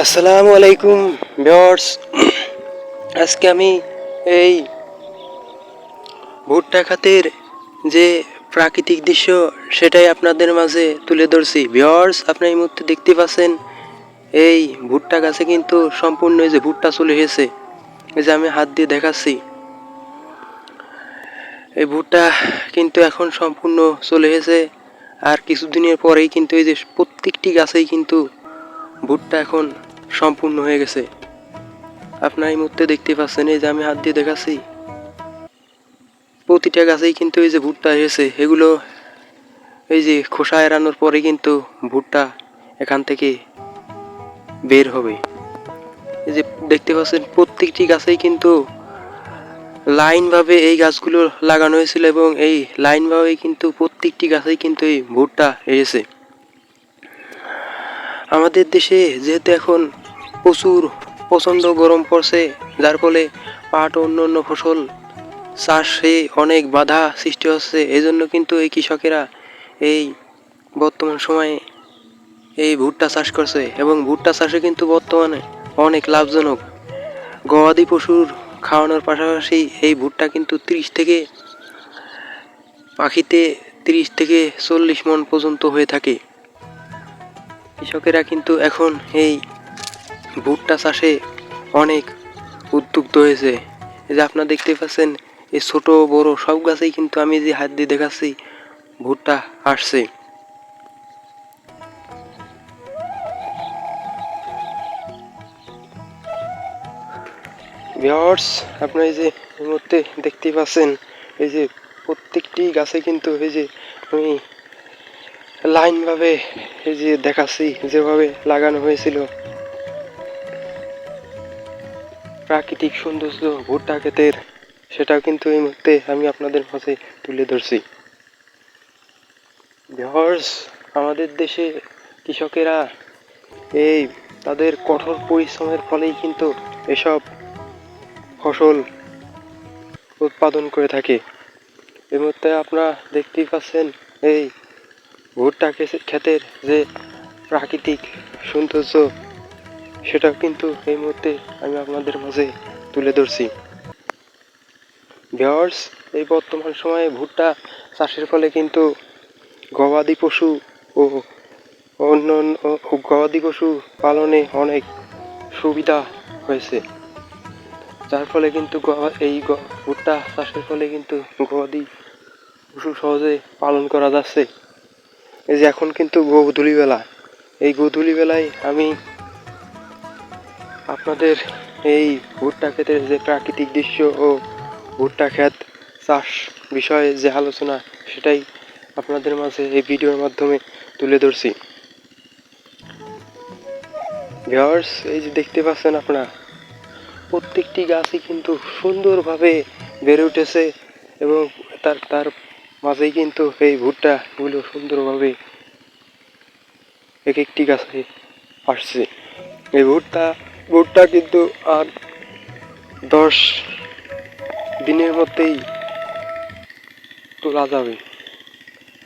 আসসালামু আলাইকুম ভিউয়ার্স। আজকে আমি এই ভুট্টা খাতের যে প্রাকৃতিক দৃশ্য সেটাই আপনাদের মাঝে তুলে ধরছি। ভিউয়ার্স, আপনি এই মুহূর্তে দেখতে পাচ্ছেন এই ভুট্টা গাছে কিন্তু সম্পূর্ণ এই যে ভুট্টা চলে এসেছে। এই যে আমি হাত দিয়ে দেখাচ্ছি, এই ভুট্টা কিন্তু এখন সম্পূর্ণ চলে এসেছে। আর কিছুদিনের পরেই কিন্তু এই যে প্রত্যেকটি গাছেই কিন্তু ভুট্টা এখন সম্পূর্ণ হয়ে গেছে। আপনারা এই মুহূর্তে দেখতে পাচ্ছেন, এই যে আমি হাত দিয়ে দেখাচ্ছি, প্রতিটা গাছেই কিন্তু এই যে ভুট্টা এসেছে। এগুলো এই যে খোসা এড়ানোর পরে কিন্তু ভুট্টা এখান থেকে বের হবে। এই যে দেখতে পাচ্ছেন প্রত্যেকটি গাছেই কিন্তু লাইনভাবে এই গাছগুলো লাগানো হয়েছিল এবং এই লাইনভাবে কিন্তু প্রত্যেকটি গাছেই কিন্তু এই ভুট্টা এসেছে। আমাদের দেশে যেহেতু এখন প্রচণ্ড গরম পড়ছে, যার ফলে পাট ও অন্য ফসল চাষে অনেক বাধা সৃষ্টি হচ্ছে। এজন্য কিন্তু এই কৃষকেরা এই বর্তমান সময়ে এই ভুট্টা চাষ করছে এবং ভুট্টা চাষে কিন্তু বর্তমানে অনেক লাভজনক। গবাদি পশুর খাওয়ানোর পাশাপাশি এই ভুট্টা কিন্তু পাখিতে 30 থেকে 40 মণ পর্যন্ত হয়ে থাকে। কৃষকেরা কিন্তু এখন এই ভুট্টা চাষে অনেক উদ্যুক্ত হয়েছে। এই যে আপনারা দেখতে পাচ্ছেন, এই ছোট বড় সব গাছেই কিন্তু আমি যে হাত দিয়ে দেখাচ্ছি ভুট্টা আসছে। ভিউয়ার্স, আপনারা এই যে এই মুহূর্তে দেখতে পাচ্ছেন, এই যে প্রত্যেকটি গাছে কিন্তু এই যে আমি লাইনভাবে এই যে দেখাচ্ছি যেভাবে লাগানো হয়েছিল। প্রাকৃতিক সৌন্দর্য ভুট্টা ক্ষেতের, সেটাও কিন্তু এই মুহূর্তে আমি আপনাদের মাঝে তুলে ধরছি। ভিউয়ার্স, আমাদের দেশে কৃষকেরা এই তাদের কঠোর পরিশ্রমের ফলেই কিন্তু এসব ফসল উৎপাদন করে থাকে। এই মুহূর্তে আপনারা দেখতেই পাচ্ছেন এই ভুট্টা ক্ষেতের যে প্রাকৃতিক সৌন্দর্য, সেটা কিন্তু এই মুহূর্তে আমি আপনাদের মাঝে তুলে ধরছি। ভিউয়ার্স, এই বর্তমান সময়ে ভুট্টা চাষের ফলে কিন্তু গবাদি পশু ও গবাদি পশু পালনে অনেক সুবিধা হয়েছে, যার ফলে কিন্তু ভুট্টা চাষের ফলে কিন্তু গবাদি পশু সহজে পালন করা যাচ্ছে। এই যে এখন কিন্তু গোধূলি বেলা, এই গোধূলি বেলায় আমি আপনাদের এই ভুট্টা ক্ষেতের যে প্রাকৃতিক দৃশ্য ও ভুট্টা ক্ষেত চাষ বিষয়ে যে আলোচনা, সেটাই আপনাদের মাঝে এই ভিডিওর মাধ্যমে তুলে ধরছি। ভিউয়ার্স, এই যে দেখতে পাচ্ছেন আপনারা, প্রত্যেকটি গাছই কিন্তু সুন্দরভাবে বেড়ে উঠেছে এবং তার মাঝেই কিন্তু এই ভুট্টাগুলো সুন্দরভাবে এক একটি গাছে আসছে। এই ভুট্টা কিন্তু আর 10 দিনের মধ্যেই তোলা যাবে।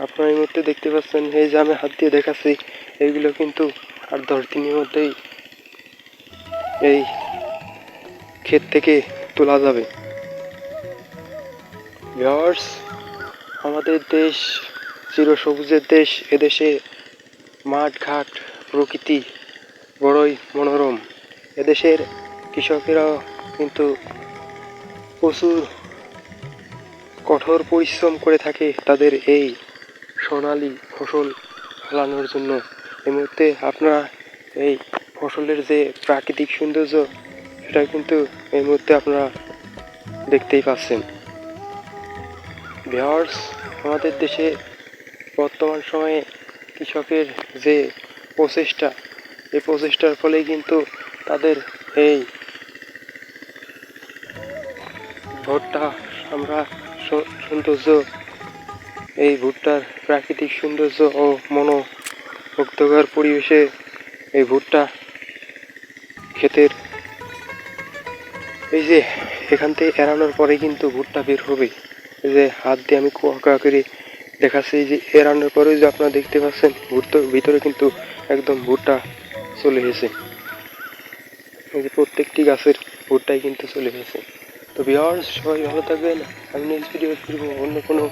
আপনারা এই মুহূর্তে দেখতে পাচ্ছেন, এই যে আমি হাত দিয়ে দেখাচ্ছি, এইগুলো কিন্তু আর 10 দিনের মধ্যেই এই ক্ষেত থেকে তোলা যাবে। ভিউয়ার্স, আমাদের দেশ চিরসবুজের দেশ। এদেশে মাঠ ঘাট প্রকৃতি বড়ই মনোরম। এদেশের কৃষকেরাও কিন্তু প্রচুর কঠোর পরিশ্রম করে থাকে তাদের এই সোনালী ফসল ফলানোর জন্য। এই মুহূর্তে আপনারা এই ফসলের যে প্রাকৃতিক সৌন্দর্য, সেটা কিন্তু এই মুহূর্তে আপনারা দেখতেই পাচ্ছেন। ভিউয়ার্স, আমাদের দেশে বর্তমান সময়ে কৃষকের যে প্রচেষ্টা, এই প্রচেষ্টার ফলেই কিন্তু তাদের এই ভুট্টা আমরা সৌন্দর্য, এই ভুট্টার প্রাকৃতিক সৌন্দর্য ও মনোমুগ্ধকর পরিবেশে এই ভুট্টা ক্ষেতের এই যে এখান থেকে এড়ানোর পরে কিন্তু ভুট্টা বের হবে। এই যে হাত দিয়ে আমি কুয়াকা করে দেখাচ্ছি, যে এড়ানোর পরে যে আপনারা দেখতে পাচ্ছেন ভুট্টার ভিতরে কিন্তু একদম ভুট্টা চলে এসেছে। এই যে প্রত্যেকটি গাছের ভুট্টাই কিন্তু চলে গেছে। তো ভিউয়ার্স, সবাই ভালো থাকবেন। আমি নেক্সট ভিডিও ফিরবো অন্য কোনো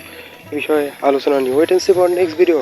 বিষয়ে আলোচনা নিয়ে। Wait and see for next video.